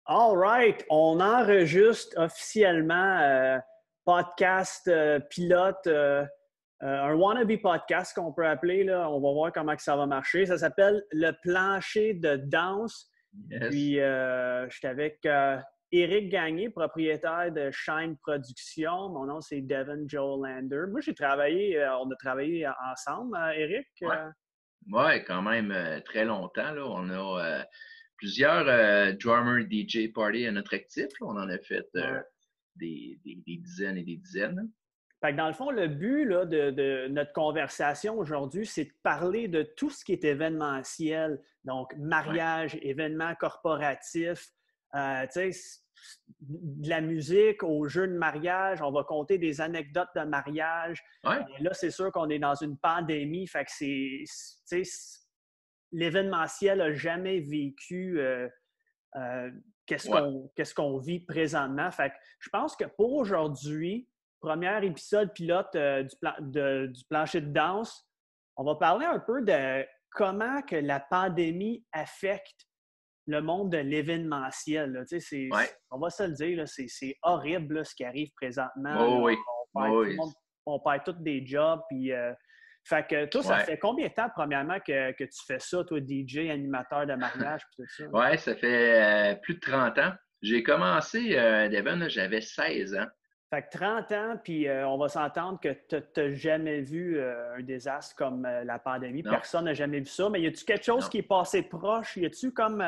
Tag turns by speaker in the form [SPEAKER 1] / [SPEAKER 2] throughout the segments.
[SPEAKER 1] All right, on enregistre officiellement podcast pilote, un wannabe podcast qu'on peut appeler. Là. On va voir comment que ça va marcher. Ça s'appelle Le plancher de danse.
[SPEAKER 2] Yes.
[SPEAKER 1] Puis, je suis avec Éric Gagné, propriétaire de Shine Productions. Mon nom, c'est Devin Joelander. Moi, on a travaillé ensemble, Éric.
[SPEAKER 2] Ouais. Ouais, quand même très longtemps. Là. On a plusieurs drummer DJ parties à notre actif. Là. On en a fait
[SPEAKER 1] Ouais.
[SPEAKER 2] des dizaines et des dizaines. Là.
[SPEAKER 1] Fait que dans le fond, le but là, de notre conversation aujourd'hui, c'est de parler de tout ce qui est événementiel. Donc,
[SPEAKER 2] Ouais.
[SPEAKER 1] mariage, événements corporatifs, de la musique aux jeux de mariage. On va compter des anecdotes de mariage.
[SPEAKER 2] Ouais.
[SPEAKER 1] Là, c'est sûr qu'on est dans une pandémie. Fait que l'événementiel n'a jamais vécu
[SPEAKER 2] Ouais.
[SPEAKER 1] qu'est-ce qu'on vit présentement. Fait que je pense que pour aujourd'hui, premier épisode pilote du plancher de danse, on va parler un peu de comment que la pandémie affecte le monde de l'événementiel. Là.
[SPEAKER 2] Ouais.
[SPEAKER 1] On va se le dire, là, c'est horrible là, ce qui arrive présentement.
[SPEAKER 2] Oh
[SPEAKER 1] Là.
[SPEAKER 2] oui.
[SPEAKER 1] Tout
[SPEAKER 2] Oh
[SPEAKER 1] le
[SPEAKER 2] oui.
[SPEAKER 1] monde, on perd tous des jobs. Puis, fait que toi, ça
[SPEAKER 2] Ouais.
[SPEAKER 1] fait combien de temps, premièrement, que tu fais ça, toi, DJ, animateur de mariage, puis tout ça?
[SPEAKER 2] Ouais, ça fait plus de 30 ans. J'ai commencé, Devin, là, j'avais 16 ans.
[SPEAKER 1] Fait que 30 ans, puis on va s'entendre que tu n'as jamais vu un désastre comme la pandémie.
[SPEAKER 2] Non,
[SPEAKER 1] Personne n'a jamais vu ça. Mais y a-tu quelque chose
[SPEAKER 2] non.
[SPEAKER 1] qui est passé proche? Y a-tu comme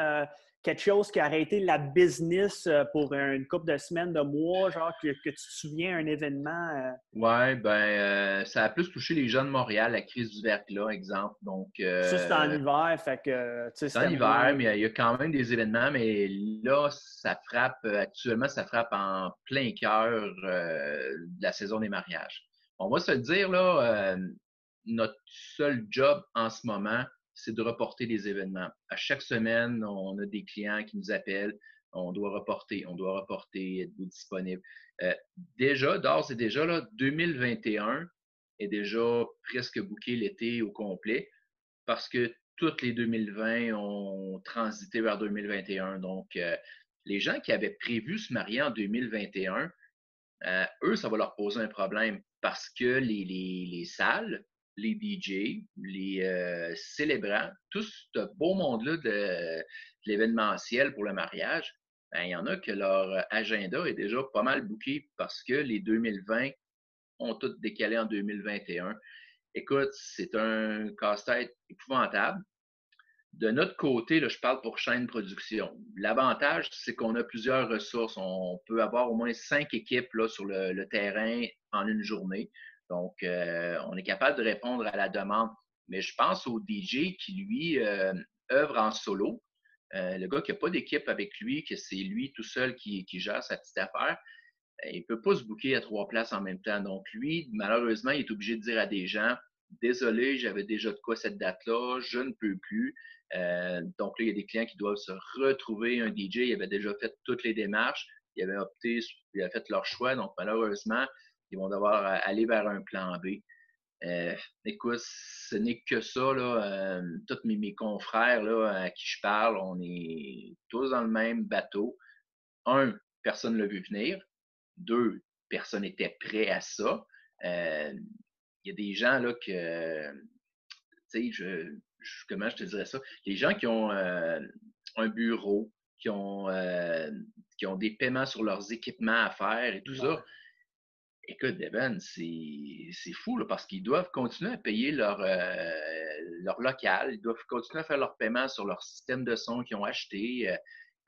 [SPEAKER 1] quelque chose qui a arrêté la business pour une couple de semaines, de mois, genre que tu te souviens, un événement?
[SPEAKER 2] Ouais, ben, ça a plus touché les gens de Montréal, la crise du verglas, exemple. Donc,
[SPEAKER 1] Ça, c'était en hiver, fait que, tu sais,
[SPEAKER 2] c'est en
[SPEAKER 1] c'était
[SPEAKER 2] hiver,
[SPEAKER 1] moins...
[SPEAKER 2] mais il y a quand même des événements, mais là, ça frappe, actuellement, ça frappe en plein cœur de la saison des mariages. On va se le dire, là, notre seul job en ce moment, c'est de reporter des événements. À chaque semaine, on a des clients qui nous appellent, on doit reporter, êtes-vous disponible? Euh, Déjà, d'ores et déjà, là, 2021 est déjà presque booké l'été au complet parce que toutes les 2020 ont transité vers 2021. Donc, les gens qui avaient prévu se marier en 2021, eux, ça va leur poser un problème parce que les salles, les DJ, les célébrants, tout ce beau monde-là de l'événementiel pour le mariage, ben, il y en a que leur agenda est déjà pas mal booké parce que les 2020 ont tout décalé en 2021. Écoute, c'est un casse-tête épouvantable. De notre côté, là, je parle pour chaîne production. L'avantage, c'est qu'on a plusieurs ressources. On peut avoir au moins 5 équipes là, sur le terrain en une journée. Donc, on est capable de répondre à la demande. Mais je pense au DJ qui, lui, œuvre en solo. Le gars qui n'a pas d'équipe avec lui, que c'est lui tout seul qui gère sa petite affaire, il ne peut pas se booker à 3 places en même temps. Donc, lui, malheureusement, il est obligé de dire à des gens, désolé, j'avais déjà de quoi cette date-là, je ne peux plus. Donc là, il y a des clients qui doivent se retrouver un DJ. Il avait déjà fait toutes les démarches. Il avait opté, il a fait leur choix. Donc, malheureusement, ils vont devoir aller vers un plan B. Écoute, ce n'est que ça. Là, tous mes confrères là, à qui je parle, on est tous dans le même bateau. Un, personne ne l'a vu venir. Deux, personne n'était prêt à ça. Il y a des gens là que, tu sais, comment je te dirais ça? Les gens qui ont un bureau, qui ont des paiements sur leurs équipements à faire et tout ça,
[SPEAKER 1] Ouais.
[SPEAKER 2] écoute, Devin, c'est fou là, parce qu'ils doivent continuer à payer leur local, ils doivent continuer à faire leurs paiements sur leur système de son qu'ils ont acheté. Il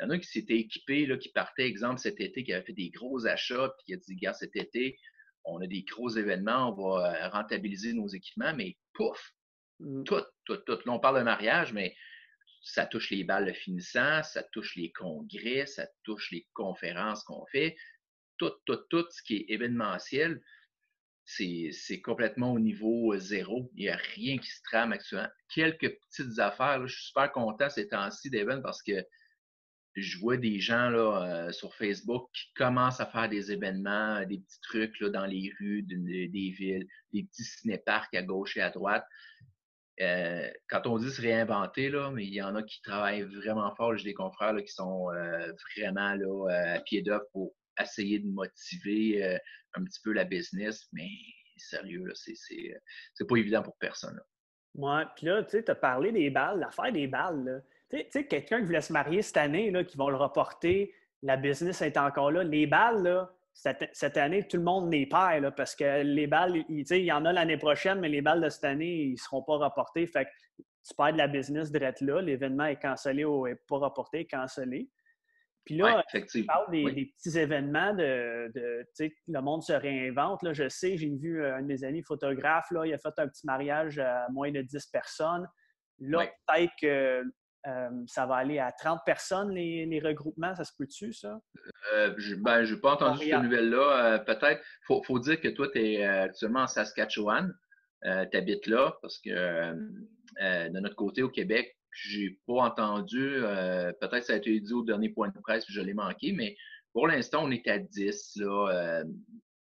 [SPEAKER 2] y en a qui s'étaient équipés, là, qui partaient, exemple, cet été, qui avaient fait des gros achats, puis qui a dit, gars, cet été, on a des gros événements, on va rentabiliser nos équipements, mais pouf,
[SPEAKER 1] Mm.
[SPEAKER 2] tout. Là, on parle de mariage, mais ça touche les balles de finissant, ça touche les congrès, ça touche les conférences qu'on fait, tout ce qui est événementiel, c'est complètement au niveau zéro. Il n'y a rien qui se trame actuellement. Quelques petites affaires. Là, je suis super content ces temps-ci, Devin, parce que je vois des gens là, sur Facebook qui commencent à faire des événements, des petits trucs là, dans les rues des villes, des petits ciné-parcs à gauche et à droite. quand on dit se réinventer, là, mais il y en a qui travaillent vraiment fort. J'ai des confrères là, qui sont vraiment là, à pied d'œuvre pour essayer de motiver un petit peu la business, mais sérieux, là, c'est pas évident pour personne. Là.
[SPEAKER 1] Ouais, puis là, tu sais, tu as parlé des balles, l'affaire des balles, là. Tu sais, quelqu'un qui voulait se marier cette année, là, qui vont le reporter, la business est encore là. Les balles, là, cette année, tout le monde les perd, là, parce que les balles, tu sais, il y en a l'année prochaine, mais les balles de cette année, ils ne seront pas reportés. Fait que tu perds de la business direct là. L'événement est cancellé ou n'est pas reporté, est cancellé. Puis
[SPEAKER 2] Oui,
[SPEAKER 1] là, tu
[SPEAKER 2] effectivement.
[SPEAKER 1] parles
[SPEAKER 2] Oui.
[SPEAKER 1] des petits événements tu sais, le monde se réinvente. Là, je sais, j'ai vu un de mes amis photographes, là, il a fait un petit mariage à moins de 10 personnes. Là,
[SPEAKER 2] Oui.
[SPEAKER 1] peut-être que ça va aller à 30 personnes, les regroupements. Ça se peut-tu, ça?
[SPEAKER 2] Je n'ai pas entendu cette
[SPEAKER 1] Montréal.
[SPEAKER 2] nouvelle-là. Peut-être, faut dire que toi, tu es actuellement en Saskatchewan. Tu habites là parce que de notre côté au Québec, j'ai pas entendu. Peut-être ça a été dit au dernier point de presse, puis je l'ai manqué, mais pour l'instant, on est à 10 là,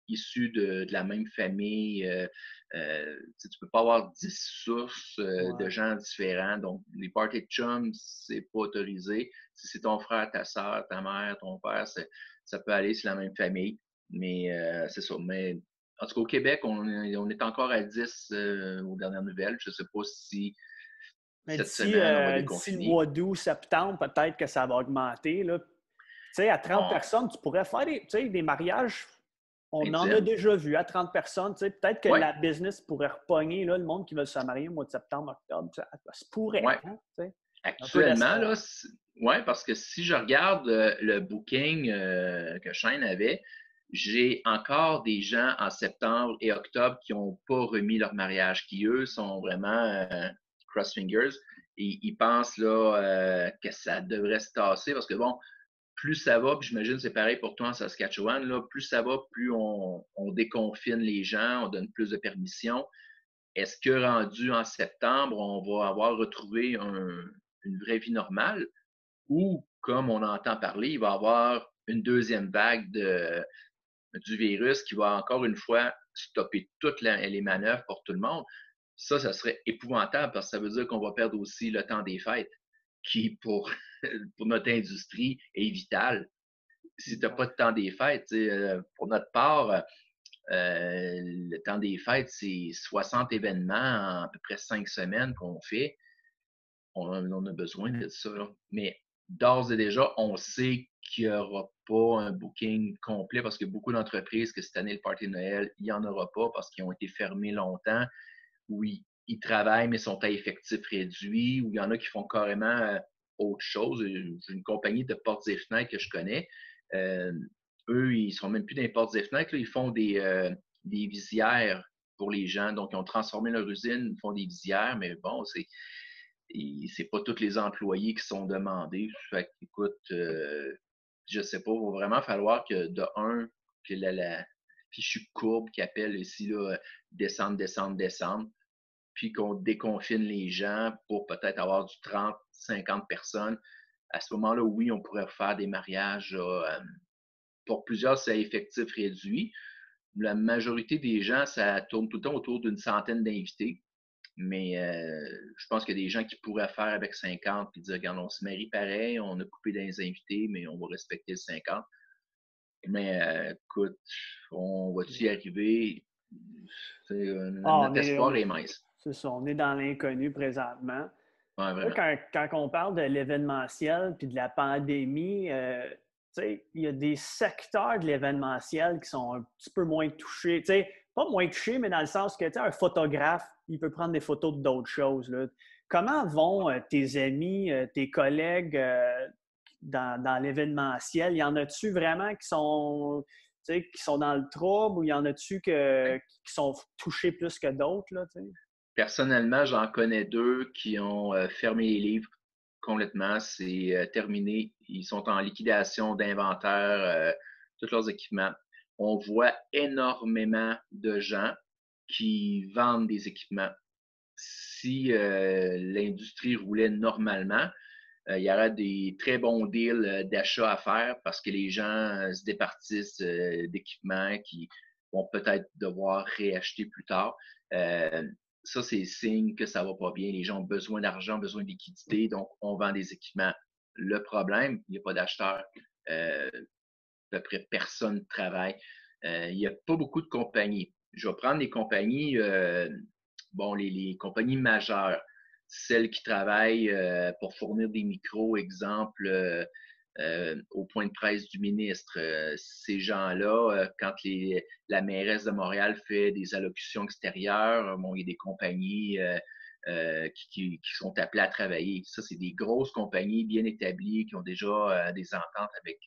[SPEAKER 2] issus de la même famille. Tu ne peux pas avoir 10 sources de
[SPEAKER 1] Ouais.
[SPEAKER 2] gens différents. Donc, les party de chums, c'est pas autorisé. Si c'est ton frère, ta soeur, ta mère, ton père, ça peut aller, c'est la même famille. Mais c'est ça. Mais en tout cas, au Québec, on est encore à 10 aux dernières nouvelles. Je ne sais pas si
[SPEAKER 1] Mais
[SPEAKER 2] cette semaine, on va
[SPEAKER 1] d'ici le
[SPEAKER 2] déconfiner.
[SPEAKER 1] mois d'août, septembre, peut-être que ça va augmenter. Là. Tu sais, à 30
[SPEAKER 2] On,
[SPEAKER 1] personnes, tu pourrais faire tu sais, des mariages. On en a
[SPEAKER 2] intime.
[SPEAKER 1] déjà vu à 30 personnes. Tu sais, peut-être que
[SPEAKER 2] Oui,
[SPEAKER 1] la business pourrait repogner là, le monde qui veut se marier au mois de septembre, octobre. Ça se pourrait.
[SPEAKER 2] oui.
[SPEAKER 1] Hein, tu sais. Un peu
[SPEAKER 2] Actuellement, là,
[SPEAKER 1] d'espoir.
[SPEAKER 2] ouais, parce que si je regarde le booking que Shane avait, j'ai encore des gens en septembre et octobre qui n'ont pas remis leur mariage, qui eux sont vraiment cross fingers. Et ils pensent là, que ça devrait se tasser parce que bon, plus ça va, puis j'imagine que c'est pareil pour toi en Saskatchewan, là, plus ça va, plus on déconfine les gens, on donne plus de permissions. Est-ce que rendu en septembre, on va avoir retrouvé une vraie vie normale ou, comme on entend parler, il va y avoir une deuxième vague du virus qui va encore une fois stopper toutes les manœuvres pour tout le monde? Ça serait épouvantable parce que ça veut dire qu'on va perdre aussi le temps des fêtes qui, pour, pour notre industrie, est vital. Si tu n'as pas de temps des fêtes, pour notre part, le temps des fêtes, c'est 60 événements en à peu près 5 semaines qu'on fait. On a besoin de ça. Là. Mais d'ores et déjà, on sait qu'il n'y aura pas un booking complet parce que beaucoup d'entreprises que cette année, le party de Noël, il n'y en aura pas parce qu'ils ont été fermés longtemps, où ils travaillent mais sont à effectif réduit, où il y en a qui font carrément autre chose. J'ai une compagnie de portes et fenêtres que je connais. Euh, eux, ils ne sont même plus dans les portes et fenêtres. Là, ils font des visières pour les gens. Donc, ils ont transformé leur usine, ils font des visières, mais bon, c'est pas tous les employés qui sont demandés. Fait que, écoute, je sais pas, il va vraiment falloir que, de un, que la fichue courbe qui appelle ici, là, descendre, descendre, descendre, puis qu'on déconfine les gens pour peut-être avoir du 30, 50 personnes. À ce moment-là, oui, on pourrait faire des mariages. Là, pour plusieurs, c'est à effectif réduit. La majorité des gens, ça tourne tout le temps autour d'une centaine d'invités. Mais je pense qu'il y a des gens qui pourraient faire avec 50 et dire, regarde, on se marie pareil, on a coupé dans les invités, mais on va respecter le 50. Mais écoute, on va-tu y arriver?
[SPEAKER 1] Ah,
[SPEAKER 2] Notre espoir est mince.
[SPEAKER 1] c'est ça, on est dans l'inconnu présentement.
[SPEAKER 2] Ouais,
[SPEAKER 1] Là,
[SPEAKER 2] vraiment.
[SPEAKER 1] quand on parle de l'événementiel puis de la pandémie, tu sais, il y a des secteurs de l'événementiel qui sont un petit peu moins touchés. Tu sais, pas moins touchés, mais dans le sens que tu sais, un photographe, il peut prendre des photos d'autres choses. Là. Comment vont tes amis, tes collègues dans l'événementiel? Y en a-tu vraiment tu sais, qui sont dans le trouble ou y en a-tu qui sont touchés plus que d'autres? Là, tu sais?
[SPEAKER 2] Personnellement, j'en connais deux qui ont fermé les livres complètement. C'est terminé. Ils sont en liquidation d'inventaire, tous leurs équipements. On voit énormément de gens qui vendent des équipements. Si l'industrie roulait normalement, il y aurait des très bons deals d'achat à faire parce que les gens se départissent d'équipements qui vont peut-être devoir réacheter plus tard. ça, c'est signe que ça va pas bien. Les gens ont besoin d'argent, besoin de liquidité, donc on vend des équipements. Le problème, il n'y a pas d'acheteurs. À peu près personne ne travaille. Il n'y a pas beaucoup de compagnies. Je vais prendre les compagnies, les compagnies majeures, celles qui travaillent pour fournir des micros, exemple, au point de presse du ministre. Ces gens-là, quand la mairesse de Montréal fait des allocutions extérieures, il y a des compagnies qui sont appelées à travailler. Ça, c'est des grosses compagnies bien établies qui ont déjà des ententes avec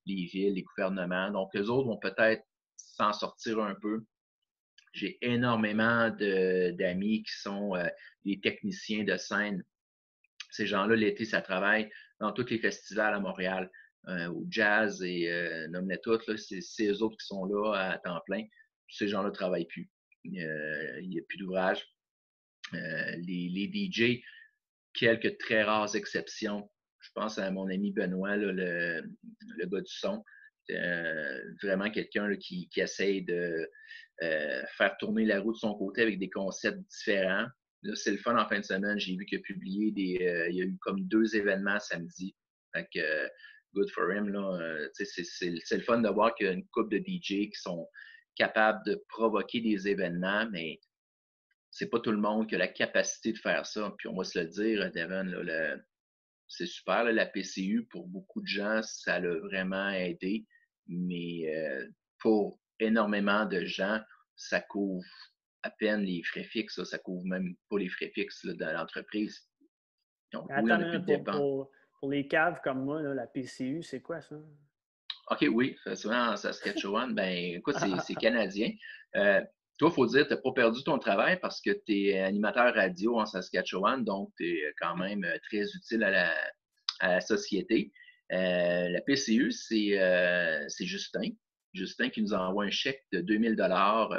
[SPEAKER 2] les villes, les gouvernements. Donc, eux autres vont peut-être s'en sortir un peu. J'ai énormément d'amis qui sont des techniciens de scène. Ces gens-là, l'été, ça travaille dans tous les festivals à Montréal, au jazz et nomme-les toutes. C'est eux autres qui sont là à temps plein. Ces gens-là ne travaillent plus. Il n'y a plus d'ouvrage. Les DJ, quelques très rares exceptions. Je pense à mon ami Benoît, là, le gars du son. Vraiment quelqu'un là, qui essaye de faire tourner la roue de son côté avec des concepts différents. Là, c'est le fun en fin de semaine. J'ai vu qu'il a publié il y a eu comme 2 événements samedi. Fait que, good for him. C'est le fun de voir qu'il y a une couple de DJ qui sont capables de provoquer des événements, mais c'est pas tout le monde qui a la capacité de faire ça. Puis on va se le dire, Devon, là, c'est super, là, la PCU, pour beaucoup de gens, ça l'a vraiment aidé. Mais pour énormément de gens, ça couvre à peine les frais fixes. Ça couvre même pas les frais fixes là, de l'entreprise. Donc, oui,
[SPEAKER 1] Attends,
[SPEAKER 2] on a plus de dépenses.
[SPEAKER 1] pour les caves comme moi, là, la PCU, c'est quoi ça?
[SPEAKER 2] OK, oui, souvent en Saskatchewan, ben écoute, c'est canadien. Toi, il faut dire, tu n'as pas perdu ton travail parce que tu es animateur radio en Saskatchewan, donc tu es quand même très utile à la société. La PCU, c'est Justin. Justin qui nous envoie un chèque de 2000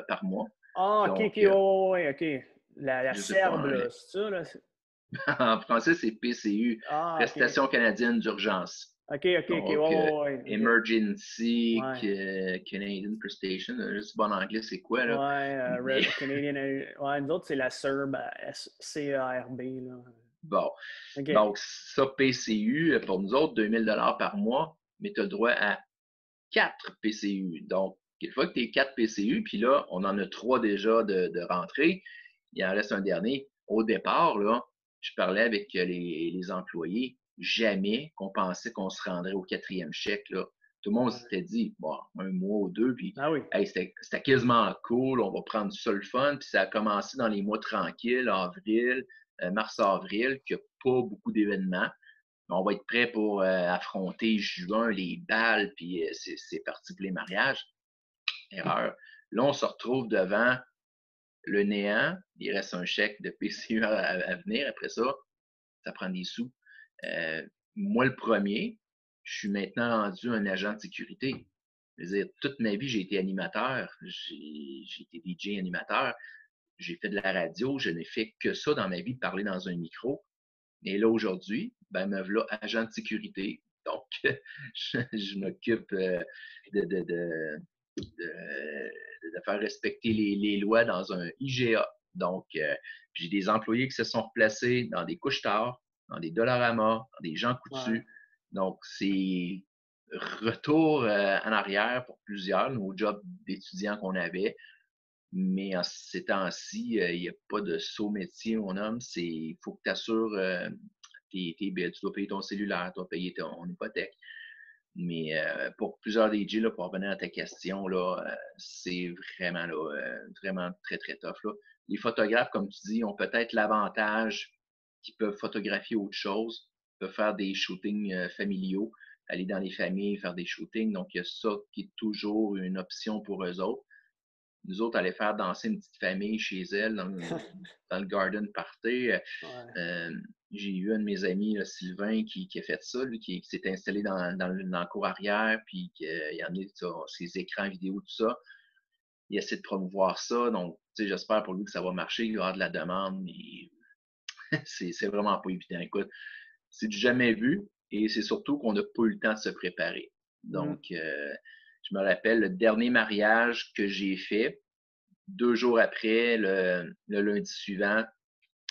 [SPEAKER 2] par mois.
[SPEAKER 1] Ah, OK, OK,
[SPEAKER 2] Donc,
[SPEAKER 1] ouais, OK. La
[SPEAKER 2] je ne sais pas,
[SPEAKER 1] Serbe, là, c'est ça, là?
[SPEAKER 2] en français, c'est PCU,
[SPEAKER 1] Ah, OK.
[SPEAKER 2] Prestation canadienne d'urgence.
[SPEAKER 1] OK, OK, OK, ouais,
[SPEAKER 2] Donc,
[SPEAKER 1] ouais, ouais, OK.
[SPEAKER 2] Emergency
[SPEAKER 1] Ouais,
[SPEAKER 2] Canadian Prestation. Je sais pas en anglais c'est quoi, là.
[SPEAKER 1] ouais,
[SPEAKER 2] Mais
[SPEAKER 1] Canadian, ouais, nous autres, c'est la Serbe, CERB, là.
[SPEAKER 2] bon.
[SPEAKER 1] OK.
[SPEAKER 2] Donc, ça, PCU, pour nous autres, 2000 par mois, mais tu as le droit à 4 PCU. Donc, une fois que tu es 4 PCU, puis là, on en a 3 déjà de rentrée, il en reste un dernier. Au départ, là, je parlais avec les employés, jamais qu'on pensait qu'on se rendrait au 4e chèque, là. Tout le monde
[SPEAKER 1] Ouais.
[SPEAKER 2] s'était dit, bon, un mois ou 2, puis
[SPEAKER 1] Ah oui.
[SPEAKER 2] hey, c'était quasiment cool, on va prendre ça le fun, puis ça a commencé dans les mois tranquilles, avril, mars-avril, qu'il n'y a pas beaucoup d'événements. On va être prêt pour affronter juin, les balles, puis c'est parti pour les mariages. Erreur. Là, on se retrouve devant le néant. Il reste un chèque de PCU à venir. Après ça, ça prend des sous. Moi, le premier, je suis maintenant rendu un agent de sécurité. Je veux dire, toute ma vie, j'ai été animateur. J'ai été DJ animateur. J'ai fait de la radio. Je n'ai fait que ça dans ma vie, de parler dans un micro. Et là, aujourd'hui, ben, me voilà agent de sécurité. Donc, je m'occupe de faire respecter les lois dans un IGA. Donc, j'ai des employés qui se sont replacés dans des couches-tard, dans des Dollarama, dans des gens
[SPEAKER 1] Ouais.
[SPEAKER 2] coutus. Donc, c'est retour en arrière pour plusieurs, nos jobs d'étudiants qu'on avait. Mais en ces temps-ci, il n'y a pas de saut métier, mon homme. Il faut que tu assures tes billes. Tu dois payer ton cellulaire, tu dois payer ton hypothèque. Mais pour plusieurs DJ, là, pour revenir à ta question, là, c'est vraiment, là, vraiment très, très tough. Là. Les photographes, comme tu dis, ont peut-être l'avantage qu'ils peuvent photographier autre chose, peuvent faire des shootings familiaux, aller dans les familles, faire des shootings. Donc, il y a ça qui est toujours une option pour eux autres. Nous autres, aller faire danser une petite famille chez elle dans le garden party.
[SPEAKER 1] Ouais.
[SPEAKER 2] J'ai eu un de mes amis, là, Sylvain, qui a fait ça, lui, qui s'est installé dans la cour arrière, puis il a amené ses écrans vidéo, tout ça. Il essaie de promouvoir ça. Donc, j'espère pour lui que ça va marcher. Il va y avoir de la demande, mais c'est vraiment pas évident. Écoute, c'est du jamais vu et c'est surtout qu'on n'a pas eu le temps de se préparer.
[SPEAKER 1] Mm.
[SPEAKER 2] Donc, je me rappelle le dernier mariage que j'ai fait, 2 jours après, le lundi suivant,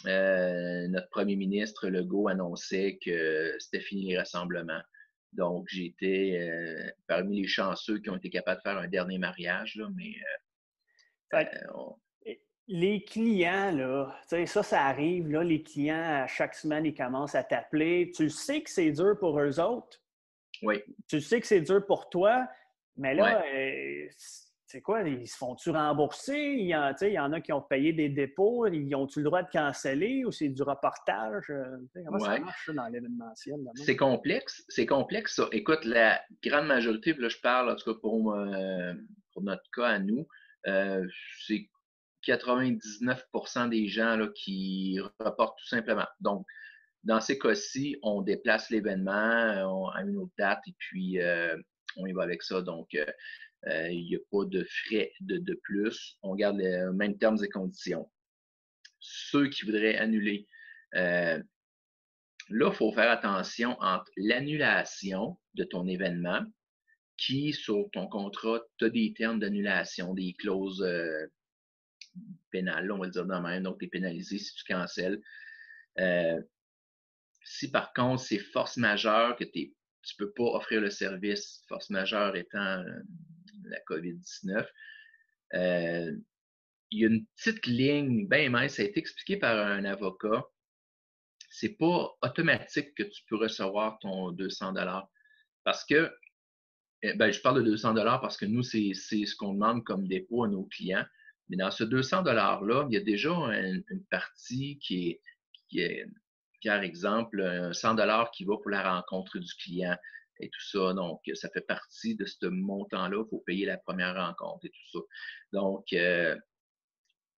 [SPEAKER 2] notre premier ministre Legault annonçait que c'était fini les rassemblements. Donc, j'étais parmi les chanceux qui ont été capables de faire un dernier mariage, là, mais
[SPEAKER 1] Fait que, les clients, là, tu sais, ça arrive, là, les clients, à chaque semaine, ils commencent à t'appeler. Tu sais que c'est dur pour eux autres.
[SPEAKER 2] oui,
[SPEAKER 1] Tu sais que c'est dur pour toi, mais
[SPEAKER 2] ouais.
[SPEAKER 1] là, c'est quoi? Ils se font-tu rembourser? Il y en a qui ont payé des dépôts. Ils ont-tu le droit de canceller ou c'est du reportage? Comment ça
[SPEAKER 2] Ouais.
[SPEAKER 1] marche ça, dans l'événementiel?
[SPEAKER 2] C'est complexe ça. Écoute, la grande majorité, puis là je parle en tout cas pour notre cas à nous, c'est 99% des gens là, qui reportent tout simplement. Donc, dans ces cas-ci, on déplace l'événement à une autre date et puis on y va avec ça. Donc, il n'y a pas de frais de plus. On garde les mêmes termes et conditions. Ceux qui voudraient annuler, là, il faut faire attention entre l'annulation de ton événement, qui, sur ton contrat, tu as des termes d'annulation, des clauses pénales, on va le dire de même, donc tu es pénalisé si tu cancelles. Si par contre, c'est force majeure que tu ne peux pas offrir le service, force majeure étant la COVID-19, il y a une petite ligne, bien mince, ça a été expliqué par un avocat. C'est pas automatique que tu peux recevoir ton 200 $ parce que, ben, je parle de 200 $ parce que nous, c'est ce qu'on demande comme dépôt à nos clients. Mais dans ce 200 $ là, il y a déjà une partie qui est, par exemple, un 100 $ qui va pour la rencontre du client et tout ça. Donc, ça fait partie de ce montant-là pour payer la première rencontre et tout ça. Donc,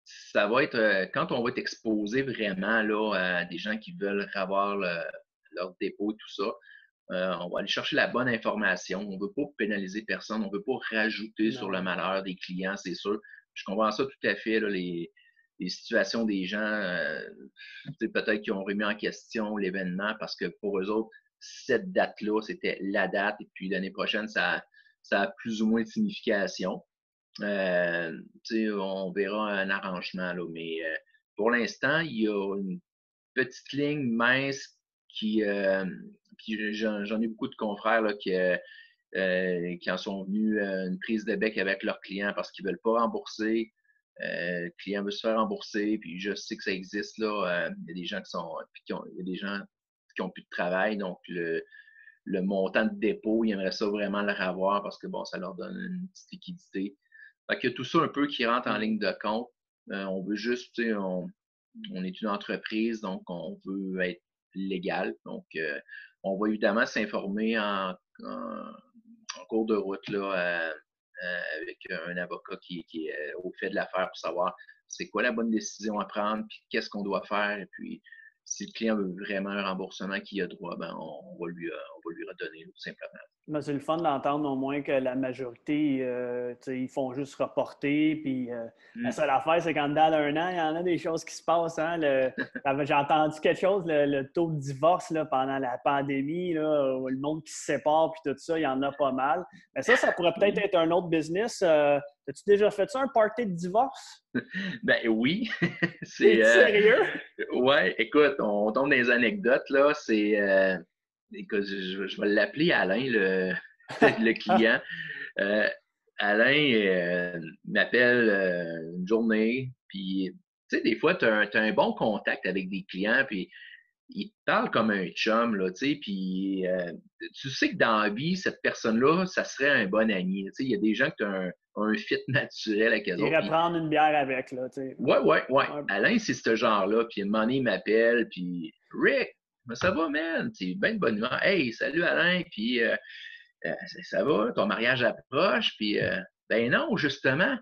[SPEAKER 2] ça va être, quand on va être exposé vraiment là, à des gens qui veulent avoir leur dépôt et tout ça, on va aller chercher la bonne information. On ne veut pas pénaliser personne. On ne veut pas rajouter sur le
[SPEAKER 1] Non.
[SPEAKER 2] malheur des clients, c'est sûr. Je comprends ça tout à fait, là, les situations des gens, peut-être qu'ils ont remis en question l'événement parce que pour eux autres, cette date-là, c'était la date. Et puis l'année prochaine, ça a plus ou moins de signification. On verra un arrangement, là, mais pour l'instant, il y a une petite ligne mince qui j'en ai beaucoup de confrères là, qui en sont venus une prise de bec avec leurs clients parce qu'ils ne veulent pas rembourser. Le client veut se faire rembourser, puis je sais que ça existe là. Il y a des gens il y a des gens qui ont plus de travail, donc le montant de dépôt, ils aimeraient ça vraiment le revoir parce que bon, ça leur donne une petite liquidité. Fait qu'il y a tout ça un peu qui rentre en ligne de compte. On veut juste, on est une entreprise, donc on veut être légal. Donc, on va évidemment s'informer en cours de route là, avec un avocat qui est au fait de l'affaire pour savoir c'est quoi la bonne décision à prendre, puis qu'est-ce qu'on doit faire. Et puis, si le client veut vraiment un remboursement qu'il a droit, ben on va lui redonner tout simplement.
[SPEAKER 1] Mais c'est le fun d'entendre au moins que la majorité, ils font juste reporter. Puis la
[SPEAKER 2] Mm.
[SPEAKER 1] seule affaire, c'est qu'en dedans d'un an, il y en a des choses qui se passent. Hein? J'ai entendu quelque chose, le taux de divorce là, pendant la pandémie, là, le monde qui se sépare, puis tout ça, il y en a pas mal. Mais ça pourrait peut-être être un autre business. As-tu déjà fait ça, un party de divorce?
[SPEAKER 2] Ben oui,
[SPEAKER 1] Es-tu sérieux?
[SPEAKER 2] ouais, écoute, on tombe dans les anecdotes, là, écoute, je vais l'appeler Alain, le client. Euh, Alain m'appelle une journée, puis, tu sais, des fois, tu as un bon contact avec des clients, puis il te parle comme un chum, là, tu sais, puis tu sais que dans la vie, cette personne-là, ça serait un bon ami. Tu sais, il y a des gens qui ont un fit naturel avec eux autres.
[SPEAKER 1] J'irais prendre une bière avec, là, tu sais.
[SPEAKER 2] Ouais, ouais, ouais.
[SPEAKER 1] Ouais.
[SPEAKER 2] Alain, c'est ce genre-là. Puis, à un moment donné, il m'appelle, puis Rick, ça va, man? C'est bien de bonne humeur. Hey, salut Alain, puis ça va, ton mariage approche, puis ben non, justement.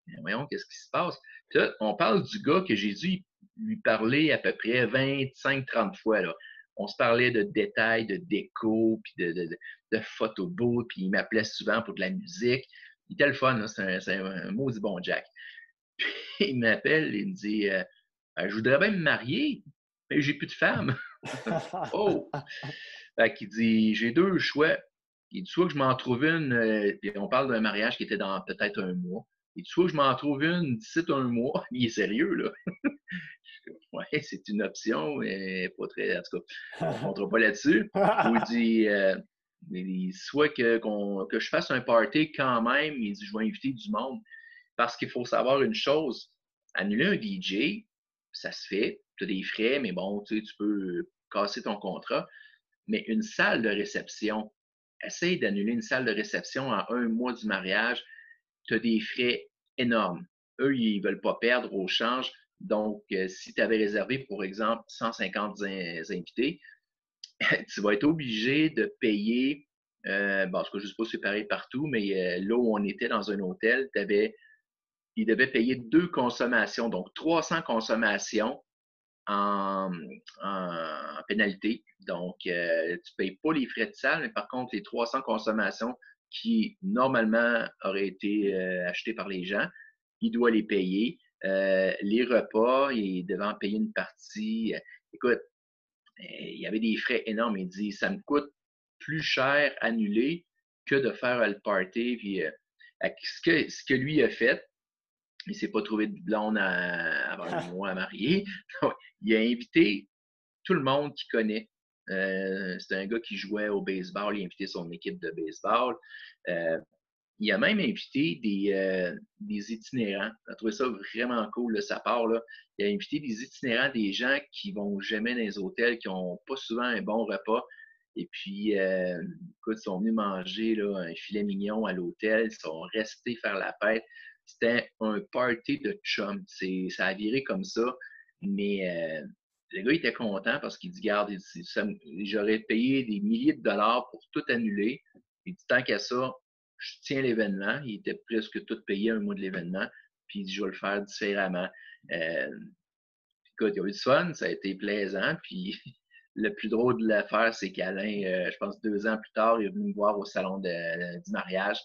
[SPEAKER 2] Ben voyons, qu'est-ce qui se passe? Puis là, on parle du gars que j'ai dû lui parler à peu près 25-30 fois, là. On se parlait de détails, de déco, puis de photobooth, puis il m'appelait souvent pour de la musique. Il était le fun, là. C'est un maudit bon Jack. Il m'appelle, il me dit je voudrais bien me marier, mais j'ai plus de femme. Oh! Fait qu'il dit j'ai deux choix. Il dit soit que je m'en trouve une, puis on parle d'un mariage qui était dans peut-être un mois. Et tu vois, je m'en trouve une d'ici un mois. Il est sérieux, là. Ouais, c'est une option, mais pas très. En tout cas, on ne comptera pas là-dessus. Ou il dit soit que je fasse un party quand même, il dit je vais inviter du monde. Parce qu'il faut savoir une chose, annuler un DJ, ça se fait, tu as des frais, mais bon, tu sais, tu peux casser ton contrat. Mais une salle de réception, essaye d'annuler une salle de réception en un mois du mariage, tu as des frais énormes. Eux, ils ne veulent pas perdre au change. Donc, si tu avais réservé, pour exemple, 150 invités, tu vas être obligé de payer, bon, je ne sais pas si c'est pareil partout, mais là où on était dans un hôtel, ils devaient payer 2 consommations, donc 300 consommations en, en pénalité. Donc, tu ne payes pas les frais de salle, mais par contre, les 300 consommations qui, normalement, auraient été achetées par les gens, il doit les payer. Les repas, il devait en payer une partie. Écoute, il y avait des frais énormes. Il dit, ça me coûte plus cher annuler que de faire le party. Puis, ce que lui a fait, il ne s'est pas trouvé de blonde avant un mois à marier. Donc, il a invité tout le monde qu'il connaît. C'est un gars qui jouait au baseball. Il a invité son équipe de baseball. Il a même invité des itinérants. J'ai trouvé ça vraiment cool de sa part. Là. Il a invité des itinérants, des gens qui ne vont jamais dans les hôtels, qui n'ont pas souvent un bon repas. Et puis, écoute, ils sont venus manger là, un filet mignon à l'hôtel. Ils sont restés faire la fête. C'était un party de chum. Ça a viré comme ça. Mais le gars, il était content parce qu'il dit, garde, j'aurais payé des milliers de dollars pour tout annuler. Il dit, tant qu'à ça, je tiens l'événement. Il était presque tout payé un mois de l'événement. Puis il dit, je vais le faire différemment. Écoute, il y a eu du fun, ça a été plaisant. Puis le plus drôle de l'affaire, c'est qu'Alain, je pense 2 ans plus tard, il est venu me voir au salon du mariage.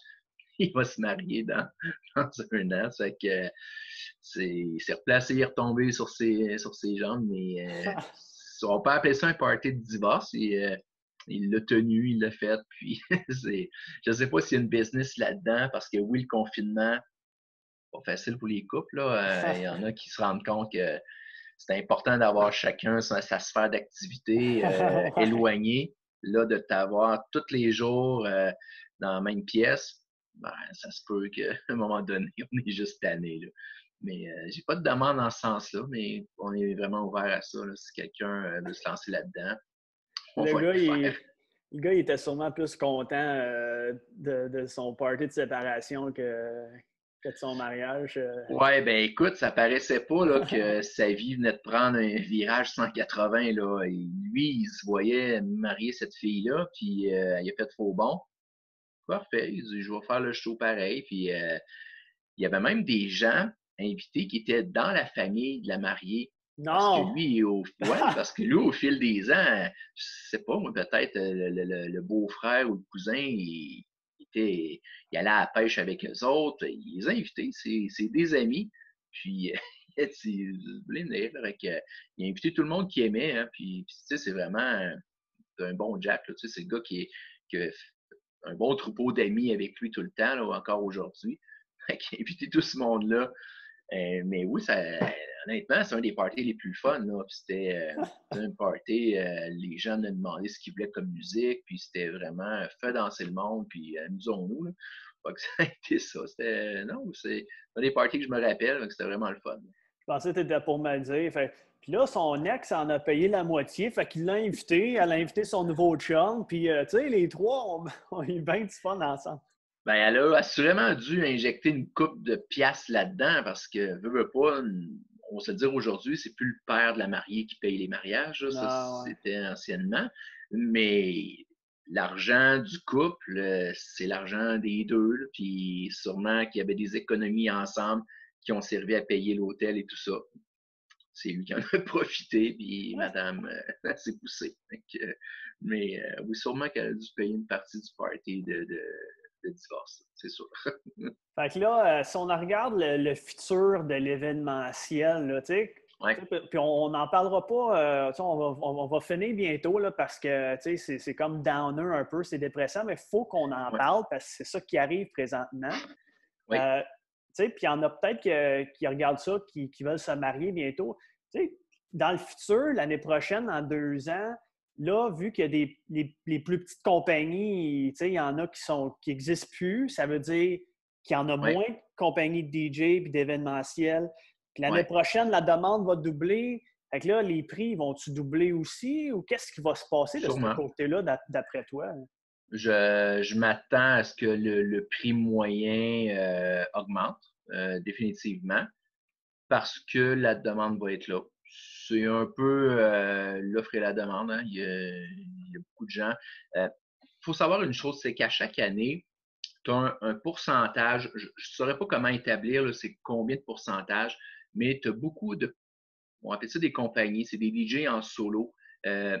[SPEAKER 2] Il va se marier dans un an. Ça fait que c'est replacé, il est retombé sur ses jambes, mais on peut appeler ça un party de divorce. Il l'a tenu, il l'a fait. Puis je ne sais pas s'il y a une business là-dedans, parce que oui, le confinement, pas facile pour les couples. Là. Il y en a qui se rendent compte que c'est important d'avoir chacun sa sphère d'activité
[SPEAKER 1] Ouais.
[SPEAKER 2] éloignée. Là, de t'avoir tous les jours dans la même pièce, ben, ça se peut qu'à un moment donné, on est juste tanné. Là. Mais j'ai pas de demande dans ce sens-là, mais on est vraiment ouvert à ça. Là. Si quelqu'un veut se lancer là-dedans, on
[SPEAKER 1] Le
[SPEAKER 2] va
[SPEAKER 1] gars,
[SPEAKER 2] le faire.
[SPEAKER 1] le gars, il était sûrement plus content de son party de séparation que de son mariage.
[SPEAKER 2] Ouais, ben écoute, ça paraissait pas là, que sa vie venait de prendre un virage 180. Là. Et lui, il se voyait marier cette fille-là, puis il a fait faux bon. Parfait, il dit, je vais faire le show pareil. Puis il y avait même des gens invités qui étaient dans la famille de la mariée. Parce que
[SPEAKER 1] Non!
[SPEAKER 2] lui, ouais, parce que lui, au fil des ans, je sais pas, moi, peut-être le beau-frère ou le cousin, il allait à la pêche avec eux autres. Il les a invités, c'est des amis. Puis, c'est blindé. Il a invité tout le monde qu'il aimait. Hein, puis tu sais, c'est vraiment un bon Jack. Là, tu sais, c'est le gars qui a un bon troupeau d'amis avec lui tout le temps, là, encore aujourd'hui. Il a invité tout ce monde-là. Mais oui, honnêtement, c'est un des parties les plus fun. Là. C'était un party, les gens nous demandaient ce qu'ils voulaient comme musique, puis c'était vraiment fait danser le monde, puis amusons-nous. Là. Fait que ça a été ça. Non, c'est un des parties que je me rappelle, donc c'était vraiment le fun.
[SPEAKER 1] Je pensais que tu étais pour me le dire. Puis là, son ex en a payé la moitié. Fait qu'il l'a invité. Elle a invité son nouveau chum. Puis, tu sais, les trois ont eu bien du fun ensemble.
[SPEAKER 2] Ben, elle a assurément dû injecter une coupe de piastres là-dedans parce que, veut pas, on se le dire aujourd'hui, c'est plus le père de la mariée qui paye les mariages, là, ça
[SPEAKER 1] Ah, ouais.
[SPEAKER 2] c'était anciennement, mais l'argent du couple, c'est l'argent des deux, là, puis sûrement qu'il y avait des économies ensemble qui ont servi à payer l'hôtel et tout ça. C'est lui qui en a profité, puis madame s'est poussée. Mais oui, sûrement qu'elle a dû payer une partie du party de divorce, c'est sûr.
[SPEAKER 1] Fait que là, si on regarde le futur de l'événementiel, là, tu sais,
[SPEAKER 2] Ouais,
[SPEAKER 1] puis on n'en parlera pas, tu sais, on va finir bientôt là, parce que tu sais, c'est comme downer un peu, c'est dépressant, mais il faut qu'on en
[SPEAKER 2] ouais,
[SPEAKER 1] parle parce que c'est ça qui arrive présentement.
[SPEAKER 2] oui.
[SPEAKER 1] Euh, sais, puis il y en a peut-être qui regardent ça, qui veulent se marier bientôt. Tu sais, dans le futur, l'année prochaine, dans 2 ans, là, vu qu'il y a les plus petites compagnies, tu sais, il y en a qui n'existent plus, ça veut dire qu'il y en a
[SPEAKER 2] Oui,
[SPEAKER 1] moins de compagnies de DJ et d'événementiel. Puis l'année
[SPEAKER 2] oui,
[SPEAKER 1] prochaine, la demande va doubler. Fait que là, les prix vont-tu doubler aussi? Ou qu'est-ce qui va se passer de ce
[SPEAKER 2] sûrement.
[SPEAKER 1] côté-là, d'après toi?
[SPEAKER 2] Je m'attends à ce que le prix moyen augmente définitivement parce que la demande va être là. C'est un peu l'offre et la demande. Hein. Il y a beaucoup de gens. Il faut savoir une chose, c'est qu'à chaque année, tu as un pourcentage, je ne saurais pas comment établir, là, c'est combien de pourcentage, mais tu as beaucoup de, on appelle ça des compagnies, c'est des DJ en solo. Euh,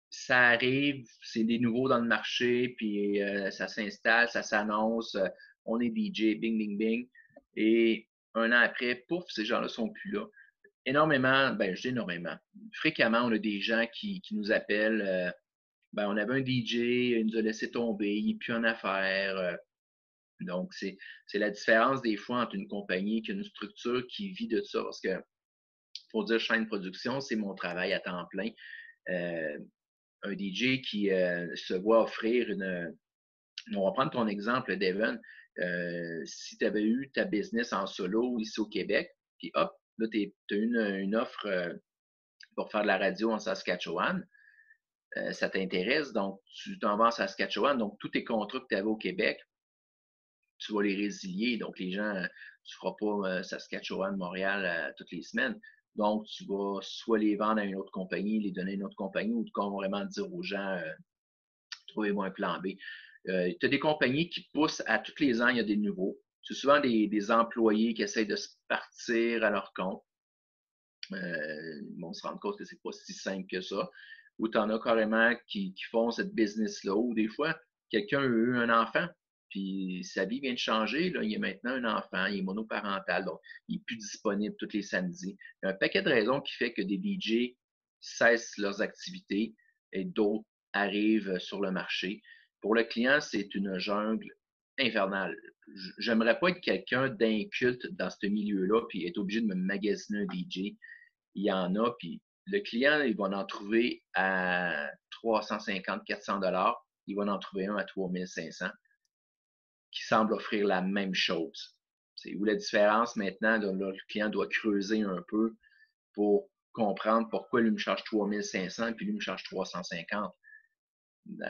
[SPEAKER 2] Ça arrive, c'est des nouveaux dans le marché, puis ça s'installe, ça s'annonce, on est DJ, bing, bing, bing. Et un an après, pouf, ces gens-là sont plus là. Énormément, ben je dis énormément. Fréquemment, on a des gens qui nous appellent, ben on avait un DJ, il nous a laissé tomber, il n'est plus en affaires. Donc, c'est la différence des fois entre une compagnie qui a une structure qui vit de ça. Parce que, pour dire chaîne de production, c'est mon travail à temps plein. Euh, un DJ qui se voit offrir une. On va prendre ton exemple, Devon. Si tu avais eu ta business en solo ici au Québec, puis hop, là, tu as une offre pour faire de la radio en Saskatchewan, ça t'intéresse, donc tu t'en vas en Saskatchewan, donc tous tes contrats que tu avais au Québec, tu vas les résilier. Donc, les gens, tu ne feras pas Saskatchewan, Montréal toutes les semaines. Donc, tu vas soit les vendre à une autre compagnie, les donner à une autre compagnie, ou carrément dire aux gens, trouvez-moi un plan B. Tu as des compagnies qui poussent à tous les ans, il y a des nouveaux. C'est souvent des employés qui essayent de se partir à leur compte. On se rend compte que c'est pas si simple que ça. Ou tu en as carrément qui font cette business-là. Ou des fois, quelqu'un a eu un enfant, puis sa vie vient de changer. Là, il a maintenant un enfant, il est monoparental, donc il n'est plus disponible tous les samedis. Il y a un paquet de raisons qui fait que des DJ cessent leurs activités et d'autres arrivent sur le marché. Pour le client, c'est une jungle infernale. J'aimerais pas être quelqu'un d'inculte dans ce milieu-là, puis être obligé de me magasiner un DJ. Il y en a, puis le client, il va en trouver à 350, 400 dollars. Il va en trouver un à 3500 qui semble offrir la même chose. C'est où la différence maintenant, là, le client doit creuser un peu pour comprendre pourquoi lui me charge 3500 puis lui me charge 350.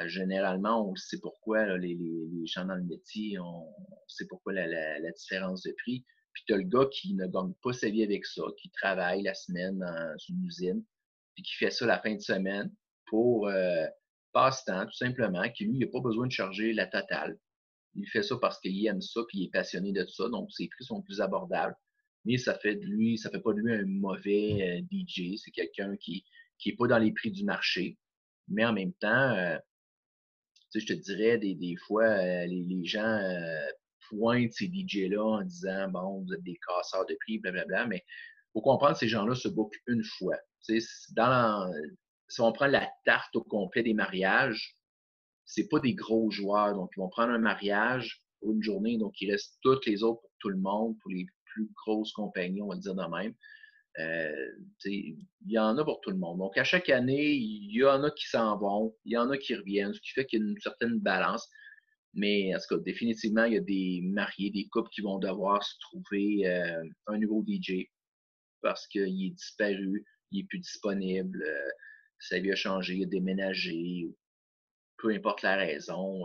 [SPEAKER 2] Généralement, on sait pourquoi, là, les gens dans le métier, on sait pourquoi la différence de prix. Puis tu as le gars qui ne gagne pas sa vie avec ça, qui travaille la semaine dans une usine, puis qui fait ça la fin de semaine pour passe-temps, tout simplement, qui lui, il n'a pas besoin de charger la totale. Il fait ça parce qu'il aime ça, puis il est passionné de ça, donc ses prix sont plus abordables. Mais ça fait pas de lui un mauvais DJ. C'est quelqu'un qui est pas dans les prix du marché. Mais en même temps, tu sais, je te dirais, des fois, les gens pointent ces DJ-là en disant, bon, vous êtes des casseurs de prix, blablabla, mais il faut comprendre que ces gens-là se bookent une fois. Tu sais, si on prend la tarte au complet des mariages, c'est pas des gros joueurs. Donc, ils vont prendre un mariage pour une journée, donc il reste toutes les autres pour tout le monde, pour les plus grosses compagnies, on va dire de même. Il y en a pour tout le monde. Donc, à chaque année, il y en a qui s'en vont, il y en a qui reviennent, ce qui fait qu'il y a une certaine balance. Mais en tout cas, définitivement, il y a des mariés, des couples qui vont devoir se trouver un nouveau DJ parce qu'il est disparu, il n'est plus disponible, sa vie a changé, il a déménagé, peu importe la raison.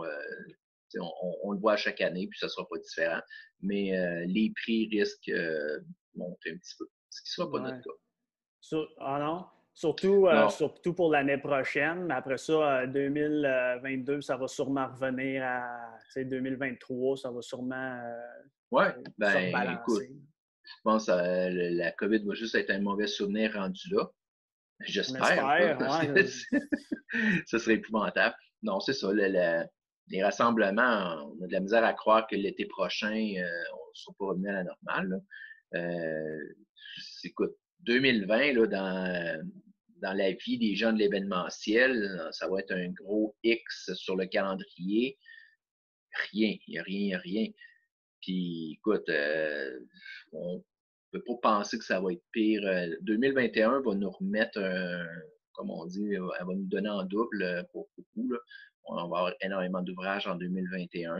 [SPEAKER 2] On le voit à chaque année, puis ça ne sera pas différent. Mais les prix risquent de monter un petit peu, ce qui ne sera pas notre
[SPEAKER 1] Ouais.
[SPEAKER 2] cas.
[SPEAKER 1] Ah non? Surtout,
[SPEAKER 2] Non.
[SPEAKER 1] surtout pour l'année prochaine. Mais après ça, 2022, ça va sûrement revenir à 2023, ça va sûrement
[SPEAKER 2] Ouais,
[SPEAKER 1] se
[SPEAKER 2] ben écoute,
[SPEAKER 1] rebalancer.
[SPEAKER 2] je pense que la COVID va juste être un mauvais souvenir rendu là.
[SPEAKER 1] On
[SPEAKER 2] J'espère,
[SPEAKER 1] espère,
[SPEAKER 2] parce
[SPEAKER 1] ouais.
[SPEAKER 2] que ce serait épouvantable. Non, c'est ça. Les rassemblements, on a de la misère à croire que l'été prochain, on ne sera pas revenu à la normale. Là. Écoute, 2020, là, dans la vie des gens de l'événementiel, ça va être un gros X sur le calendrier. Rien, il n'y a rien, il n'y a rien. Puis, écoute, on peut pas penser que ça va être pire. 2021 va nous remettre, comme on dit, elle va nous donner en double pour beaucoup, là. On va avoir énormément d'ouvrages en 2021.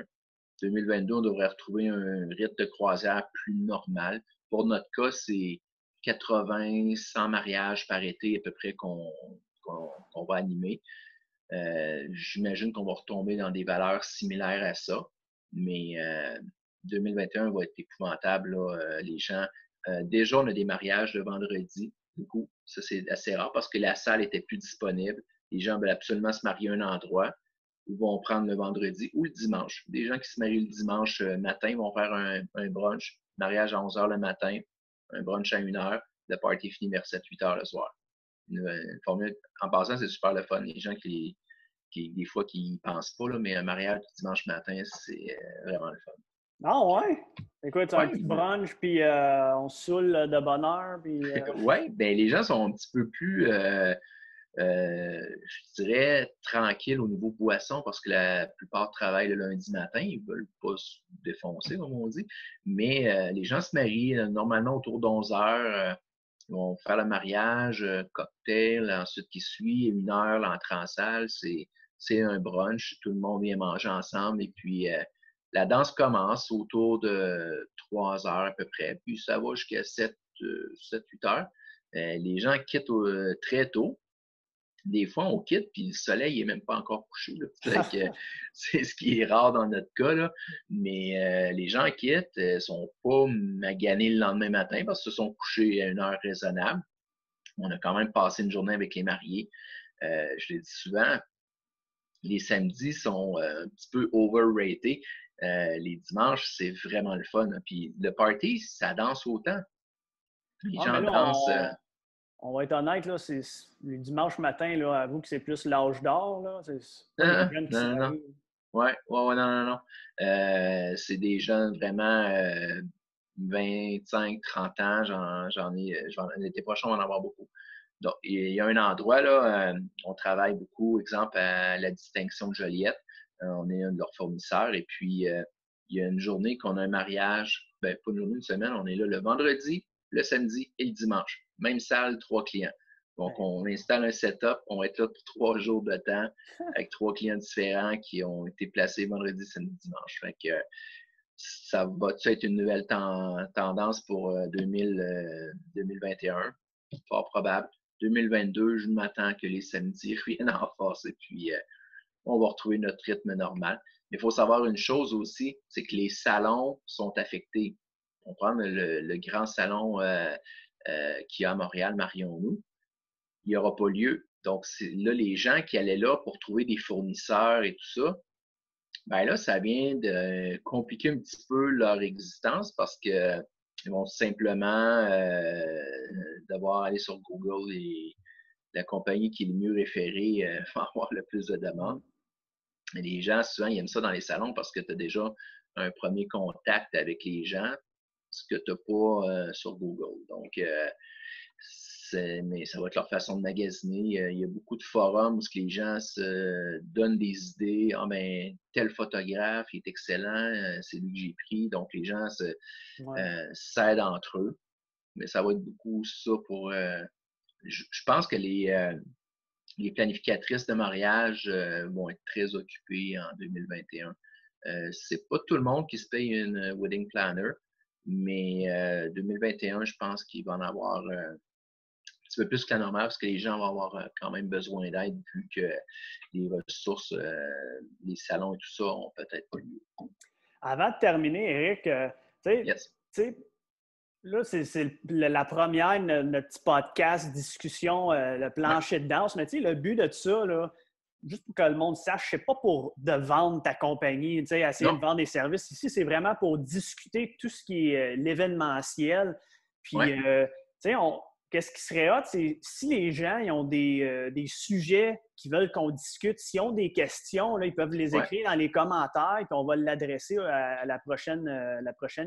[SPEAKER 2] 2022, on devrait retrouver un rythme de croisière plus normal. Pour notre cas, c'est 80, 100 mariages par été à peu près qu'on va animer. J'imagine qu'on va retomber dans des valeurs similaires à ça, mais 2021 va être épouvantable, là, les gens. Déjà, on a des mariages le vendredi, du coup. Ça, c'est assez rare parce que la salle était plus disponible. Les gens veulent absolument se marier à un endroit. Ils vont prendre le vendredi ou le dimanche. Des gens qui se marient le dimanche matin vont faire un brunch, mariage à 11 h le matin, un brunch à 1 h, le party finit vers 7-8 h le soir. Une formule, en passant, c'est super le fun. Les gens des fois, qui n'y pensent pas, là, mais un mariage du dimanche matin, c'est vraiment le fun.
[SPEAKER 1] Ah ouais? Écoute, un
[SPEAKER 2] Ouais,
[SPEAKER 1] petit brunch, puis on se saoule de bonne heure, puis...
[SPEAKER 2] ouais, ben les gens sont un petit peu plus, je dirais, tranquilles au niveau boisson parce que la plupart travaillent le lundi matin, ils ne veulent pas se défoncer, comme on dit. Mais les gens se marient normalement autour d'11 h. Ils vont faire le mariage, cocktail, ensuite qui suit, 1 h, l'entrée en salle, c'est un brunch, tout le monde vient manger ensemble et puis la danse commence autour de 3 h à peu près, puis ça va jusqu'à 7-8 h. Les gens quittent très tôt. Des fois, on quitte, puis le soleil n'est même pas encore couché, là. C'est ce qui est rare dans notre cas, là. Mais les gens quittent, sont pas maganés le lendemain matin parce qu'ils se sont couchés à une heure raisonnable. On a quand même passé une journée avec les mariés. Je l'ai dit souvent, les samedis sont un petit peu overrated. Les dimanches, c'est vraiment le fun, hein. Puis le party, ça danse autant. Les
[SPEAKER 1] Ah, mais
[SPEAKER 2] gens
[SPEAKER 1] là,
[SPEAKER 2] dansent.
[SPEAKER 1] on va être honnête, là, le dimanche matin, là, avoue que c'est plus l'âge d'or, là. C'est pas les jeunes qui se
[SPEAKER 2] Non, non, non.
[SPEAKER 1] marient.
[SPEAKER 2] Ouais, ouais, ouais, non, non, non. C'est des jeunes vraiment 25, 30 ans. L'été prochain, on va en avoir beaucoup. Donc, il y a un endroit, là, on travaille beaucoup, exemple, à la distinction de Joliette. On est un de leurs fournisseurs. Et puis, il y a une journée qu'on a un mariage, ben, pas une journée, une semaine, on est là le vendredi, le samedi et le dimanche. Même salle, 3 clients. Donc,
[SPEAKER 1] Ben,
[SPEAKER 2] on installe un setup, on va être là pour 3 jours de temps avec 3 clients différents qui ont été placés vendredi, samedi, dimanche. Fait que ça va être une nouvelle tendance pour 2021? Fort probable. 2022, je m'attends que les samedis reviennent en force et puis on va retrouver notre rythme normal. Mais il faut savoir une chose aussi, c'est que les salons sont affectés. On prend le grand salon qu'il y a à Montréal, Marions-nous, il n'y aura pas lieu. Donc, là, les gens qui allaient là pour trouver des fournisseurs et tout ça, ben là, ça vient de compliquer un petit peu leur existence parce que ils vont simplement devoir aller sur Google et la compagnie qui est le mieux référée va avoir le plus de demandes. Mais les gens, souvent, ils aiment ça dans les salons parce que tu as déjà un premier contact avec les gens, ce que tu n'as pas sur Google. Donc, mais ça va être leur façon de magasiner. Il y a beaucoup de forums où les gens se donnent des idées. Ah ben, tel photographe il est excellent, c'est lui que j'ai pris. Donc, les gens
[SPEAKER 1] ouais.
[SPEAKER 2] s'aident entre eux. Mais ça va être beaucoup ça pour. Je pense que les planificatrices de mariage vont être très occupées en 2021. C'est pas tout le monde qui se paye une wedding planner, mais 2021, je pense qu'il va en avoir un petit peu plus que la normale parce que les gens vont avoir quand même besoin d'aide vu que les ressources, les salons et tout ça ont peut-être pas lieu.
[SPEAKER 1] Avant de terminer, Eric,
[SPEAKER 2] Yes.
[SPEAKER 1] tu sais, là, c'est la première de notre petit podcast, discussion, le
[SPEAKER 2] Ouais.
[SPEAKER 1] plancher de danse. Mais tu sais, le but de ça, là, juste pour que le monde sache, c'est pas pour de vendre ta compagnie, tu sais, essayer
[SPEAKER 2] Non.
[SPEAKER 1] de vendre des services. Ici, c'est vraiment pour discuter de tout ce qui est l'événementiel. Puis,
[SPEAKER 2] Ouais.
[SPEAKER 1] tu sais, qu'est-ce qui serait hot, c'est si les gens ils ont des sujets qu'ils veulent qu'on discute, s'ils ont des questions, là, ils peuvent les
[SPEAKER 2] Ouais.
[SPEAKER 1] écrire dans les commentaires, puis on va l'adresser à la prochaine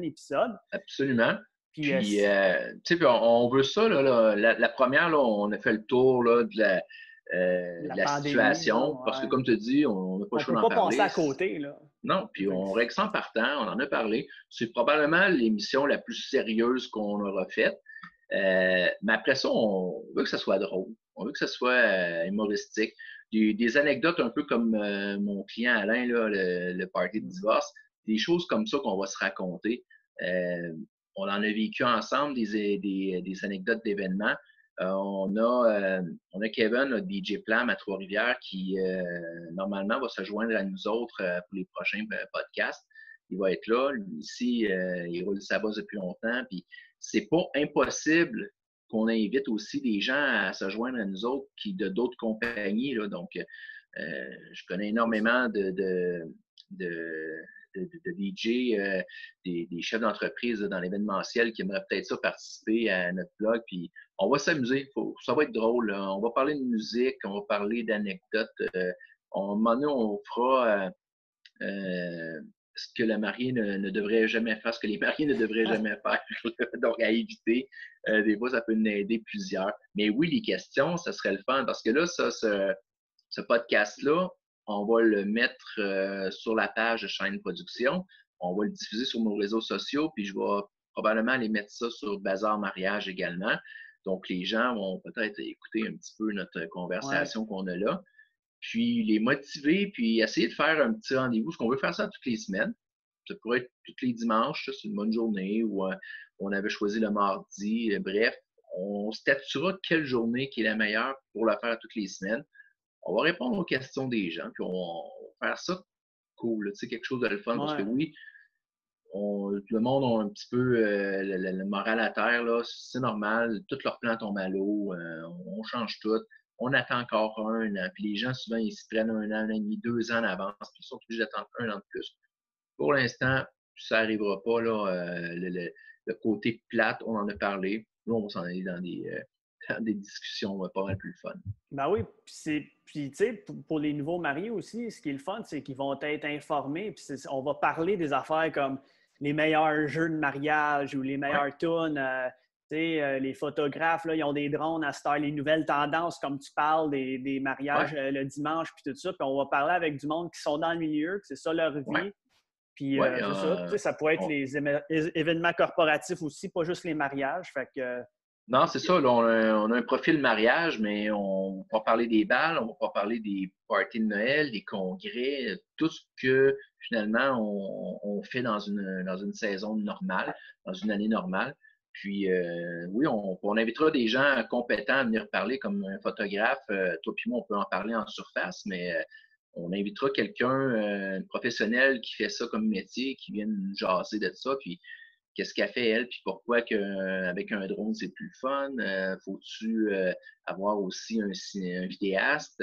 [SPEAKER 1] épisode.
[SPEAKER 2] Absolument.
[SPEAKER 1] Puis,
[SPEAKER 2] Puis, tu sais, on veut ça, là, la première, là, on a fait le tour là,
[SPEAKER 1] La
[SPEAKER 2] la
[SPEAKER 1] pandémie, là,
[SPEAKER 2] situation. Parce que,
[SPEAKER 1] ouais.
[SPEAKER 2] comme tu dis, on n'a pas le
[SPEAKER 1] On
[SPEAKER 2] choix
[SPEAKER 1] peut
[SPEAKER 2] d'en
[SPEAKER 1] pas passer
[SPEAKER 2] parler.
[SPEAKER 1] à côté, là.
[SPEAKER 2] Non, puis on règle ça en partant, on en a parlé. C'est probablement l'émission la plus sérieuse qu'on aura faite. Mais après ça, on veut que ça soit drôle. On veut que ça soit humoristique. Des anecdotes un peu comme mon client Alain, là, le party de divorce. Des choses comme ça qu'on va se raconter. Euh, on en a vécu ensemble des anecdotes d'événements. On a Kevin, notre DJ Plam à Trois-Rivières, qui normalement va se joindre à nous autres pour les prochains podcasts. Il va être là. Lui ici, il roule sa bosse depuis longtemps. Puis c'est pas impossible qu'on invite aussi des gens à se joindre à nous autres qui de d'autres compagnies. Là. Donc, je connais énormément de DJ, des chefs d'entreprise dans l'événementiel qui aimeraient peut-être ça participer à notre blog. Puis on va s'amuser. Ça va être drôle. Là. On va parler de musique, on va parler d'anecdotes. On fera ce que la mariée ne devrait jamais faire, ce que les mariés ne devraient jamais faire. Donc, à éviter. Des fois, ça peut nous aider plusieurs. Mais oui, les questions, ça serait le fun parce que là, ce podcast-là, on va le mettre sur la page de Shine Production. On va le diffuser sur nos réseaux sociaux, puis je vais probablement aller mettre ça sur Bazar Mariage également. Donc, les gens vont peut-être écouter un petit peu notre
[SPEAKER 1] Ouais.
[SPEAKER 2] conversation qu'on a là, puis les motiver, puis essayer de faire un petit rendez-vous. Parce qu'on veut faire ça toutes les semaines. Ça pourrait être tous les dimanches, c'est une bonne journée, ou on avait choisi le mardi. Bref, on statuera quelle journée qui est la meilleure pour la faire toutes les semaines. On va répondre aux questions des gens, puis on va faire ça cool, tu sais, quelque chose de le fun, parce que
[SPEAKER 1] Ouais.
[SPEAKER 2] oui, le monde a un petit peu le moral à terre, là, c'est normal, tous leurs plans tombent à l'eau, on change tout, on attend encore un an, puis les gens, souvent, ils se prennent un an et demi, 2 ans d'avance, puis ils sont obligés d'attendre un an de plus. Pour l'instant, ça n'arrivera pas, là, le côté plate, on en a parlé, là, on va s'en aller dans des discussions pas mal plus fun.
[SPEAKER 1] Ben oui, puis tu sais, pour les nouveaux mariés aussi, ce qui est le fun, c'est qu'ils vont être informés. Puis on va parler des affaires comme les meilleurs jeux de mariage ou les
[SPEAKER 2] Ouais,
[SPEAKER 1] meilleures tunes. Les photographes, là, ils ont des drones à cette heure, les nouvelles tendances, comme tu parles, des
[SPEAKER 2] ouais,
[SPEAKER 1] mariages le dimanche, puis tout ça. Puis on va parler avec du monde qui sont dans le milieu, que c'est ça leur
[SPEAKER 2] ouais,
[SPEAKER 1] vie. Puis
[SPEAKER 2] ouais.
[SPEAKER 1] c'est ça. Tu sais, ça pourrait être les événements corporatifs aussi, pas juste les mariages. Fait que.
[SPEAKER 2] Non, c'est ça. Là, on a un profil mariage, mais on va pas parler des balles, on va pas parler des parties de Noël, des congrès, tout ce que finalement on fait dans une saison normale, dans une année normale. Puis oui, on invitera des gens compétents à venir parler comme un photographe. Toi puis moi, on peut en parler en surface, mais on invitera quelqu'un, un professionnel qui fait ça comme métier, qui vient nous jaser de ça. Puis qu'est-ce qu'elle fait elle, puis pourquoi avec un drone c'est plus fun, faut-tu avoir aussi un vidéaste,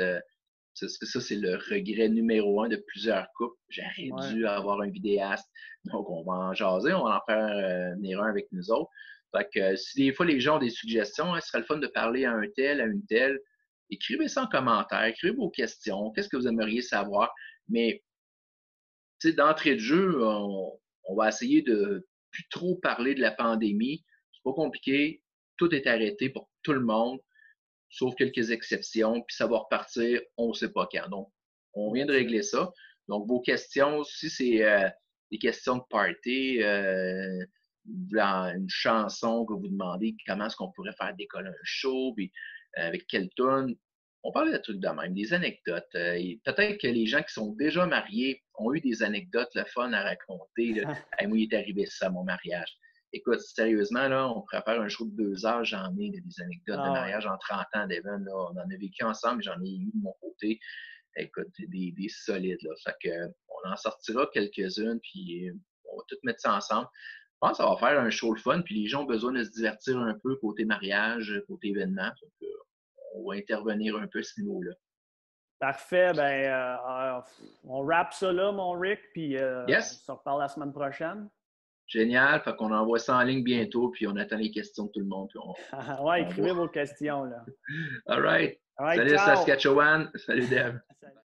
[SPEAKER 2] ça c'est le regret numéro un de plusieurs couples. J'aurais
[SPEAKER 1] Ouais.
[SPEAKER 2] dû avoir un vidéaste. Donc on va en jaser, on va en faire venir un avec nous autres. Fait que si des fois les gens ont des suggestions, ce serait le fun de parler à un tel, à une telle. Écrivez ça en commentaire, écrivez vos questions, qu'est-ce que vous aimeriez savoir. Mais d'entrée de jeu, on va essayer de plus trop parler de la pandémie. C'est pas compliqué. Tout est arrêté pour tout le monde, sauf quelques exceptions, puis ça va repartir, on ne sait pas quand. Donc, on vient de
[SPEAKER 1] Exact.
[SPEAKER 2] régler ça. Donc, vos questions, si c'est des questions de party, une chanson que vous demandez comment est-ce qu'on pourrait faire décoller un show, puis avec quelle tune, on parle de trucs de même, des anecdotes. Peut-être que les gens qui sont déjà mariés ont eu des anecdotes, le fun à raconter. Là. Hey, moi, il est arrivé ça à mon mariage. Écoute, sérieusement, là, on pourrait faire un show de 2 heures. J'en ai des anecdotes de
[SPEAKER 1] Ah ouais.
[SPEAKER 2] mariage en 30 ans d'Evan. On en a vécu ensemble, j'en ai eu de mon côté. Écoute, des solides. Là. Fait que, on en sortira quelques-unes, puis on va tout mettre ça ensemble. Je pense que ça va faire un show le fun, puis les gens ont besoin de se divertir un peu côté mariage, côté événement. Donc, on va intervenir un peu à ce niveau-là.
[SPEAKER 1] Parfait. Ben, on wrap ça là, mon Rick, puis on
[SPEAKER 2] Yes?
[SPEAKER 1] se reparle la semaine prochaine.
[SPEAKER 2] Génial. Fait qu'on envoie ça en ligne bientôt, puis on attend les questions de tout le monde, puis
[SPEAKER 1] Ouais,
[SPEAKER 2] on
[SPEAKER 1] écrivez
[SPEAKER 2] voit.
[SPEAKER 1] vos questions, là.
[SPEAKER 2] All right.
[SPEAKER 1] All right,
[SPEAKER 2] Salut
[SPEAKER 1] ciao!
[SPEAKER 2] Saskatchewan. Salut Deb.
[SPEAKER 1] Salut.